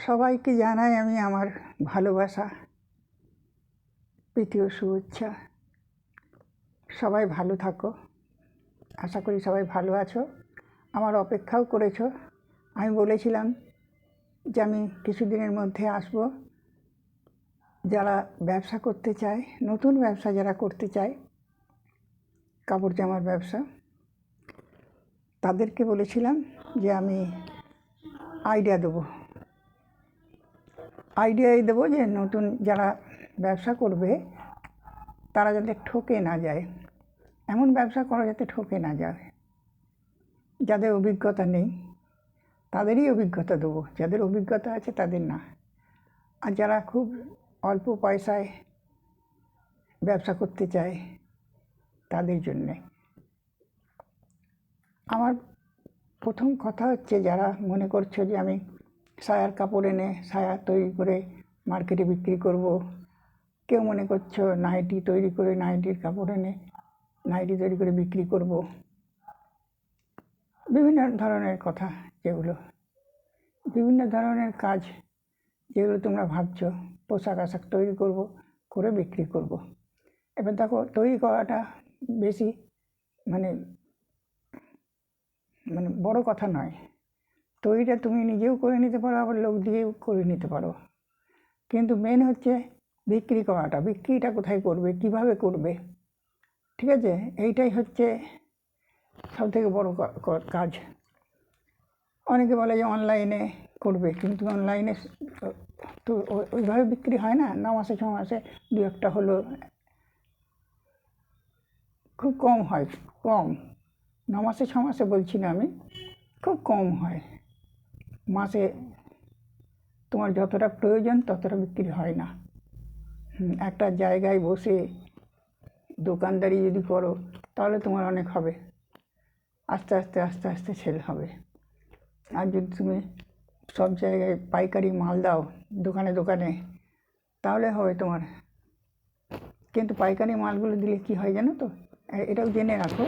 সবাইকে জানাই আমি আমার ভালোবাসা, প্রীতি ও শুভেচ্ছা। সবাই ভালো থাকো, আশা করি সবাই ভালো আছো। আমার অপেক্ষাও করেছো। আমি বলেছিলাম যে আমি কিছুদিনের মধ্যে আসব। যারা ব্যবসা করতে চায়, নতুন ব্যবসা যারা করতে চায়, কাপড় জামার ব্যবসা, তাদেরকে বলেছিলাম যে আমি আইডিয়া দেবো। আইডিয়াই দেবো যে নতুন যারা ব্যবসা করবে তারা যাতে ঠকে না যায়, এমন ব্যবসা করা যাতে ঠকে না যায়। যাদের অভিজ্ঞতা নেই তাদেরই অভিজ্ঞতা দেবো, যাদের অভিজ্ঞতা আছে তাদের না। আর যারা খুব অল্প পয়সায় ব্যবসা করতে চায় তাদের জন্যে আমার প্রথম কথা হচ্ছে, যারা মনে করছো যে আমি সায়ার কাপড় এনে সায়া তৈরি করে মার্কেটে বিক্রি করব, কেউ মনে করছো নাইটি তৈরি করে নাইটির কাপড় এনে নাইটি তৈরি করে বিক্রি করব, বিভিন্ন ধরনের কথা, যেগুলো বিভিন্ন ধরনের কাজ যেগুলো তোমরা ভাবছো, পোশাক আশাক তৈরি করব, করে বিক্রি করব। এবার দেখো, তৈরি করাটা বেশি মানে মানে বড় কথা নয়। তৈরিটা তুমি নিজেও করে নিতে পারো, আবার লোক দিয়েও করে নিতে পারো, কিন্তু মেন হচ্ছে বিক্রি করাটা। বিক্রিটা কোথায় করবে, কিভাবে করবে, ঠিক আছে? এইটাই হচ্ছে সবথেকে বড় কাজ। অনেকে বলে যে অনলাইনে করবে, কিন্তু অনলাইনে তো ওইভাবে বিক্রি হয় না। 9 মাসে 6 মাসে দু একটা হলো, খুব কম হয়, কম। 9 মাসে 6 মাসে বলছি না আমি, খুব কম হয়। মাসে তোমার যতটা প্রয়োজন ততটা বিক্রি হয় না। একটা জায়গায় বসে দোকানদারি যদি করো তাহলে তোমার অনেক হবে, আস্তে আস্তে আস্তে আস্তে সেল হবে। আর যদি তুমি সব জায়গায় পাইকারি মাল দাও দোকানে দোকানে, তাহলে হবে তোমার। কিন্তু পাইকারি মালগুলো দিলে কি হয় জানো তো? এটাও জেনে রাখো,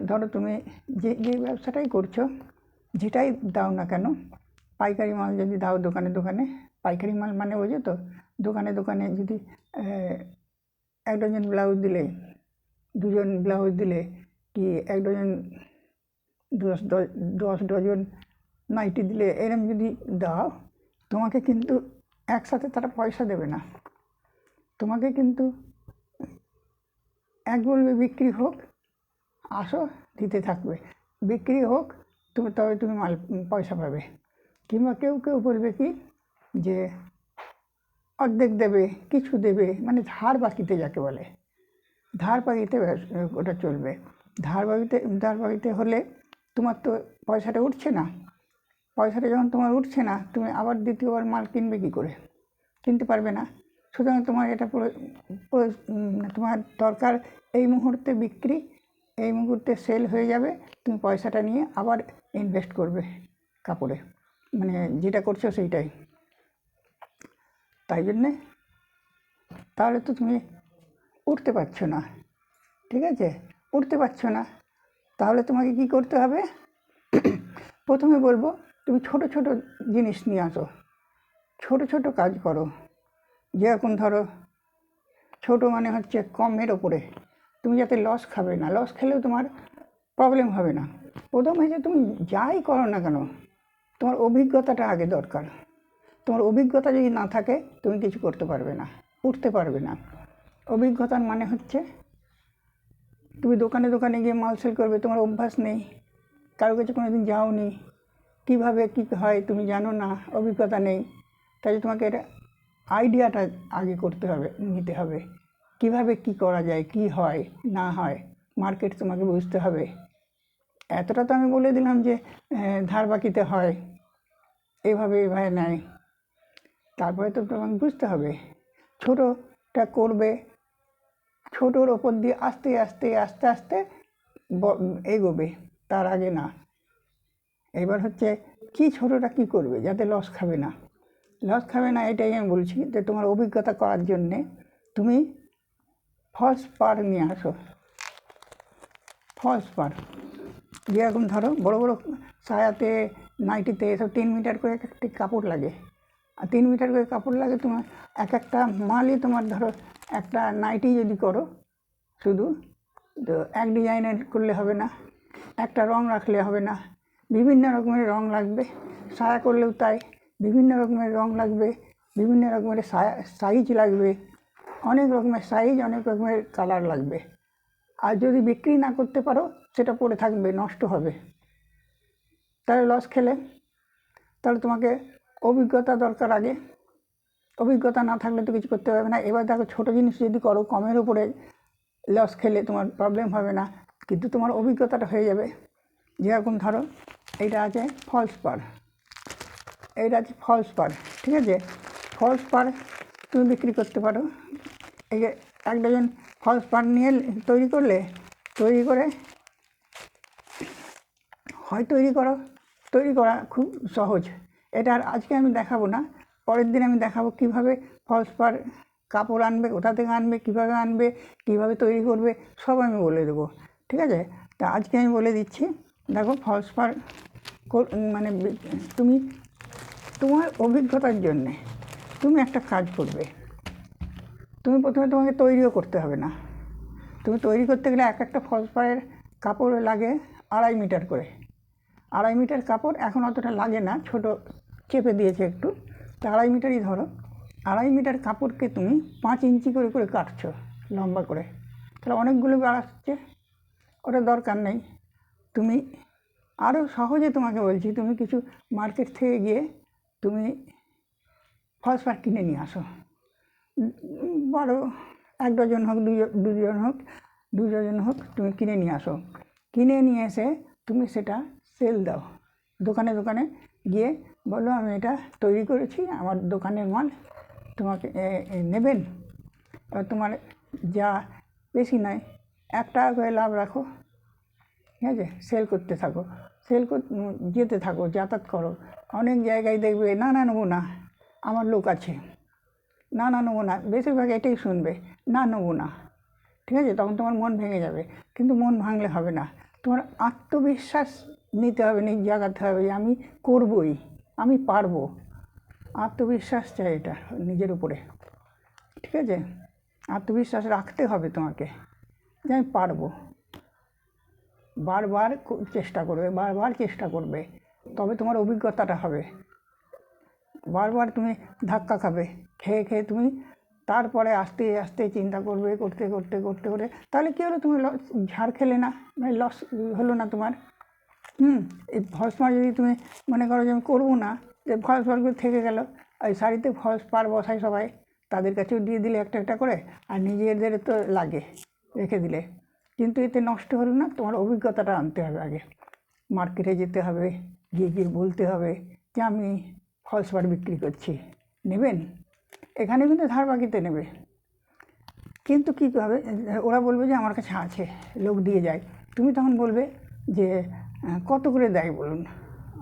ধরো তুমি যে ব্যবসাটাই করছো, যেটাই দাও না কেন, পাইকারি মাল যদি দাও দোকানে দোকানে, পাইকারি মাল মানে বোঝো তো, দোকানে দোকানে যদি 1 ডজন ব্লাউজ দিলে, 2জন ব্লাউজ দিলে, কি 1 ডজন 10 ডজন নাইটি দিলে, এরম যদি দাও, তোমাকে কিন্তু একসাথে তারা পয়সা দেবে না। তোমাকে কিন্তু এক বলবে বিক্রি হোক, আসো দিতে থাকবে, বিক্রি হোক, তবে তুমি মাল পয়সা পাবে। কিংবা কেউ কেউ বলবে কি যে অর্ধেক দেবে, কিছু দেবে, মানে ধার বাকিতে যাকে বলে, ধার বাকিতে ওটা চলবে। ধার বাকিতে হলে তোমার তো পয়সাটা উঠছে না। পয়সাটা যখন তোমার উঠছে না, তুমি আবার দ্বিতীয়বার মাল কিনবে কী করে? কিনতে পারবে না। সুতরাং তোমার এটা তোমার দরকার এই মুহূর্তে বিক্রি, এই মুহূর্তে সেল হয়ে যাবে, তুমি পয়সাটা নিয়ে আবার ইনভেস্ট করবে কাপড়ে, মানে যেটা করছো সেইটাই। তাই জন্যে তাহলে তো তুমি উঠতে পারছো না, ঠিক আছে? উঠতে পারছো না, তাহলে তোমাকে কি করতে হবে? প্রথমে বলবো, তুমি ছোট ছোট জিনিস নিয়ে আসো, ছোট ছোট কাজ করো। যেরকম ধরো, ছোট মানে হচ্ছে কমের ওপরে, তুমি যাতে লস খাবে না, লস খেলেও তোমার প্রবলেম হবে না। প্রথম হয়েছে তুমি যাই করো না কেন, তোমার অভিজ্ঞতাটা আগে দরকার। তোমার অভিজ্ঞতা যদি না থাকে তুমি কিছু করতে পারবে না, উঠতে পারবে না। অভিজ্ঞতার মানে হচ্ছে তুমি দোকানে দোকানে গিয়ে মাল সেল করবে, তোমার অভ্যাস নেই, কারো কাছে কোনো দিন যাওনি, কীভাবে কী হয় তুমি জানো না, অভিজ্ঞতা নেই। তাই তোমাকে এটা আইডিয়াটা আগে করতে হবে, নিতে হবে, কিভাবে কি করা যায়, কি হয় না হয়, মার্কেট তোমাকে বুঝতে হবে। এতটা তো আমি বলে দিলাম যে ধার বাকিতে হয়, এভাবে নেয়। তারপরে তো তোমাকে বুঝতে হবে, ছোটোটা করবে, ছোটোর ওপর দিয়ে আস্তে আস্তে আস্তে আস্তে এগোবে, তার আগে না। এবার হচ্ছে কি ছোটোটা কি করবে যাতে লস খাবে না, লস খাবে না, এটাই আমি বলছি। যে তোমার অভিজ্ঞতা করার জন্যে তুমি ফলস পাড় নিয়ে আসো। ফলস পাড় যেরকম ধরো বড় বড় সায়াতে, নাইটিতে এসব 3 মিটার করে একটি কাপড় লাগে, আর 3 মিটার করে কাপড় লাগে তোমার। এক একটা মালই তোমার ধরো একটা নাইটি যদি করো শুধু, তো এক ডিজাইনের করলে হবে না, একটা রং রাখলে হবে না, বিভিন্ন রকমের রং লাগবে। সায়া করলেও তাই, বিভিন্ন রকমের রং লাগবে, বিভিন্ন রকমের সাইজ লাগবে, অনেক রকমের সাইজ, অনেক রকমের কালার লাগবে। আর যদি বিক্রি না করতে পারো সেটা পড়ে থাকবে, নষ্ট হবে, তাহলে লস খেলে। তাহলে তোমাকে অভিজ্ঞতা দরকার আগে। অভিজ্ঞতা না থাকলে তো কিছু করতে পারবে না। এবার দেখো, ছোটো জিনিস যদি করো কমের উপরে, লস খেলে তোমার প্রবলেম হবে না, কিন্তু তোমার অভিজ্ঞতাটা হয়ে যাবে। যেরকম ধরো এইটা আছে ফলস পাড়, এইটা আছে ফলস পাড়, ঠিক আছে? ফলস পাড় তুমি বিক্রি করতে পারো। এই যে 1 ডজন ফলস পাড় নিয়ে তৈরি করলে, তৈরি করে হয় তৈরি করা খুব সহজ। এটা আর আজকে আমি দেখাবো না, পরের দিন আমি দেখাবো কীভাবে ফলস পাড় কাপড় আনবে, কোথা থেকে আনবে, কীভাবে আনবে, কীভাবে তৈরি করবে, সব আমি বলে দেবো, ঠিক আছে? তা আজকে আমি বলে দিচ্ছি। দেখো, ফলস পাড় মানে তুমি তোমার অভিজ্ঞতার জন্যে তুমি একটা কাজ করবে। তুমি প্রথমে তোমাকে তৈরিও করতে হবে না। তুমি তৈরি করতে গেলে এক একটা ফলস পাড়ের কাপড় লাগে 2.5 মিটার করে। 2.5 মিটার কাপড় এখন অতটা লাগে না, ছোট চেপে দিয়েছে একটু, তো 2.5 মিটারই ধরো। 2.5 মিটার কাপড়কে তুমি 5 ইঞ্চি করে করে কাটছো লম্বা করে, তাহলে অনেকগুলো বাড়াচ্ছে, ওটা দরকার নেই। তুমি আরও সহজে তোমাকে বলছি, তুমি কিছু মার্কেট থেকে গিয়ে তুমি ফলস পাড় কিনে নিয়ে আসো। 1 ডজন হোক, 2 ডজন হোক, 2 ডজন হোক, তুমি কিনে নিয়ে আসো। কিনে নিয়ে এসে তুমি সেটা সেল দাও দোকানে দোকানে গিয়ে, বলো আমি এটা তৈরি করেছি, আমার দোকানের মাল, তোমাকে নেবেন? এবার তোমার যা বেশি নয় 1 টাকা করে লাভ রাখো, ঠিক আছে? সেল করতে থাকো, যেতে থাকো, যাতায়াত করো। অনেক জায়গায় দেখবে না নেবো না, আমার লোক আছে, না নেবো না, বেশিরভাগ এটাই শুনবে, না নেবো না, ঠিক আছে? তখন তোমার মন ভেঙে যাবে। কিন্তু মন ভাঙলে হবে না, তোমার আত্মবিশ্বাস নিতে হবে, জাগাতে হবে যে আমি করবই, আমি পারবো। আত্মবিশ্বাস চাই এটা নিজের উপরে, ঠিক আছে? আত্মবিশ্বাস রাখতে হবে তোমাকে যে আমি পারবো। বারবার চেষ্টা করবে, তবে তোমার অভিজ্ঞতাটা হবে। বারবার তুমি ধাক্কা খাবে, খেয়ে তুমি তারপরে আস্তে আস্তে চিন্তা করবে, করতে তাহলে কী হলো, তুমি ঝাড় খেলে না, মানে লস হলো না তোমার। এই ফলস পাড় যদি তুমি মনে করো যে আমি করবো না, যে ফলস পাড়গুলো থেকে গেল, ওই শাড়িতে ফলস পাড় বসায় সবাই, তাদের কাছেও দিয়ে দিলে একটা একটা করে, আর নিজেদের তো লাগে, রেখে দিলে, কিন্তু এতে নষ্ট হলো না। তোমার অভিজ্ঞতাটা আনতে হবে আগে, মার্কেটে যেতে হবে, গিয়ে বলতে হবে যে আমি ফলস পাড় বিক্রি করছি, নেবেন? এখানে কিন্তু ধার বাকিতে নেবে, কিন্তু কী হবে, ওরা বলবে যে আমার কাছে আছে, লোক দিয়ে যায়। তুমি তখন বলবে যে কত করে দেয় বলুন,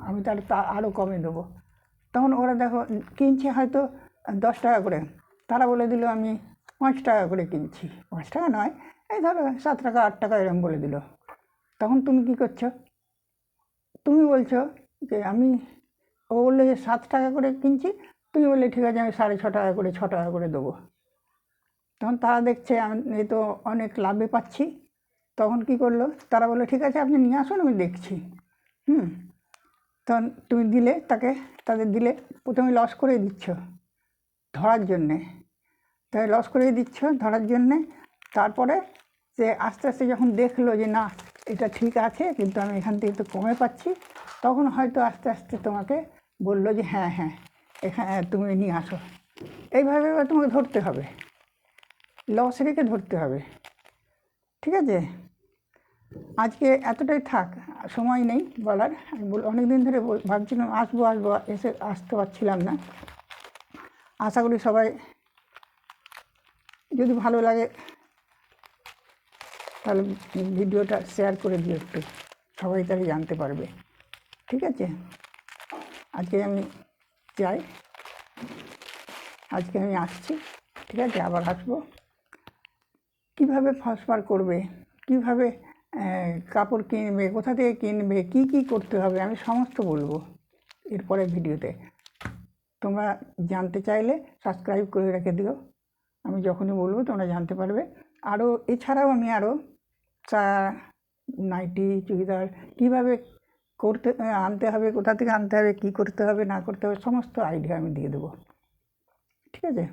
আমি তাহলে আরও কমে দেবো। তখন ওরা দেখো কিনছে হয়তো 10 টাকা করে, তারা বলে দিল আমি 5 টাকা করে কিনছি, 5 টাকা নয়, এই ধরো 7 টাকা 8 টাকা এরকম বলে দিল। তখন তুমি কী করছো, তুমি বলছো যে ও বললো যে 7 টাকা করে কিনছি, তুমি বললে ঠিক আছে আমি 6.5 টাকা করে 6 টাকা করে দেবো। তখন তারা দেখছে আমি এ তো অনেক লাভে পাচ্ছি, তখন কি করলো, তারা বললো ঠিক আছে আপনি নিয়ে আসুন, আমি দেখছি। তখন তুমি দিলে তাদের দিলে, প্রথমে লস করে দিচ্ছ ধরার জন্যে, তাই লস করে দিচ্ছ ধরার জন্যে। তারপরে সে আস্তে আস্তে যখন দেখলো যে না এটা ঠিক আছে, কিন্তু আমি এখান থেকে তো কমে পাচ্ছি, তখন হয়তো আস্তে আস্তে তোমাকে বললো যে হ্যাঁ এখানে তুমি নিয়ে আসো। এইভাবে তোমাকে ধরতে হবে, লস রেখে ধরতে হবে, ঠিক আছে? আজকে এতটাই থাক, সময় নেই বলার। অনেক দিন ধরে ভাবছিলাম আসবো আসতে পারছিলাম না। আশা করি সবাই যদি ভালো লাগে তাহলে ভিডিওটা শেয়ার করে দিও একটু, সবাই তাহলে জানতে পারবে, ঠিক আছে? আজকে আমি যাই, আজকে আমি আসছি, ঠিক আছে? আবার আসবো। কীভাবে ফলস পাড় করবে, কীভাবে কাপড় কিনবে, কোথা থেকে কিনবে, কী করতে হবে, আমি সমস্ত বলবো এরপরে ভিডিওতে। তোমরা জানতে চাইলে সাবস্ক্রাইব করে রেখে দিও, আমি যখনই বলবো তোমরা জানতে পারবে। আরও এছাড়াও আমি আরও চা, নাইটি, চুড়িদার কীভাবে করতে আনতে হবে, কোথা থেকে আনতে হবে, কী করতে হবে না করতে হবে, সমস্ত আইডিয়া আমি দিয়ে দেবো। ঠিক আছে।